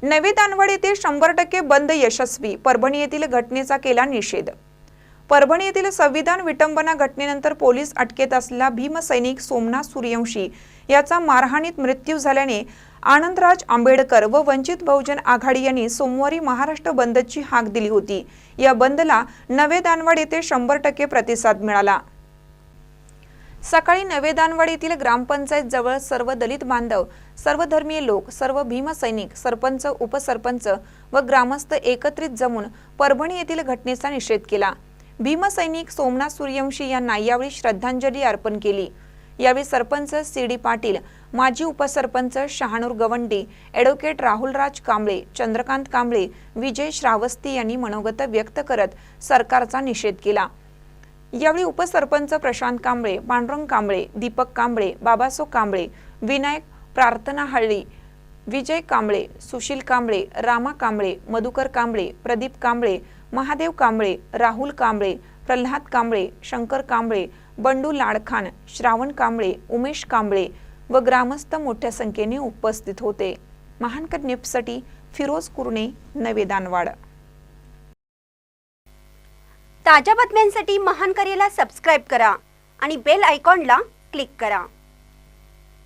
नवे दानवड येथे 100% बंद यशस्वी। परभणी येथील घटनेचा केला निषेध। परभणी येथील संविधान विटंबना घटनेनंतर पोलीस अटकेत असलेला भीमसैनिक सोमनाथ सूर्यवंशी याचा मारहाणीत मृत्यू झाल्याने आनंदराज आंबेडकर व वंचित बहुजन आघाडी यांनी सोमवारी महाराष्ट्र बंदची हाक दिली होती। या बंदला नवे दानवड येथे 100% प्रतिसाद मिळाला। सकाळी नवे दानवड येथील ग्रामपंचायत जवळ सर्व दलित बांधव, सर्व धर्मीय लोक, सर्व भीमसैनिक, सरपंच, उपसरपंच व ग्रामस्थ एकत्रित जमून परभणी येथील घटनेचा निषेध केला। भीमसैनिक सोमनाथ सूर्यवंशी यांना यावेळी श्रद्धांजली अर्पण केली। यावेळी सरपंच सी.डी. पाटील, माजी उपसरपंच शहानूर गवंडी, ॲडव्होकेट राहुलराज कांबळे, चंद्रकांत कांबळे, विजय श्रावस्ती यांनी मनोगत व्यक्त करत सरकारचा निषेध केला। यावेळी उपसरपंच प्रशांत कांबळे, पांडुरंग कांबळे, दीपक कांबळे, बाबासो कांबळे, विनायक प्रार्थना हळ्ळी, विजय कांबळे, सुशील कांबळे, रामा कांबळे, मधुकर कांबळे, प्रदीप कांबळे, महादेव कांबळे, राहुल कांबळे, प्रल्हाद कांबळे, शंकर कांबळे, बंडू लाडखान, श्रावण कांबळे, उमेश कांबळे व ग्रामस्थ मोठ्या संख्येने उपस्थित होते। महानकर न्यूजसाठी फिरोज कुरणे, नवे दानवड। ताज्या बातम्यांसाठी महानकरेला सबस्क्राइब करा आणि बेल आयकॉनला क्लिक करा।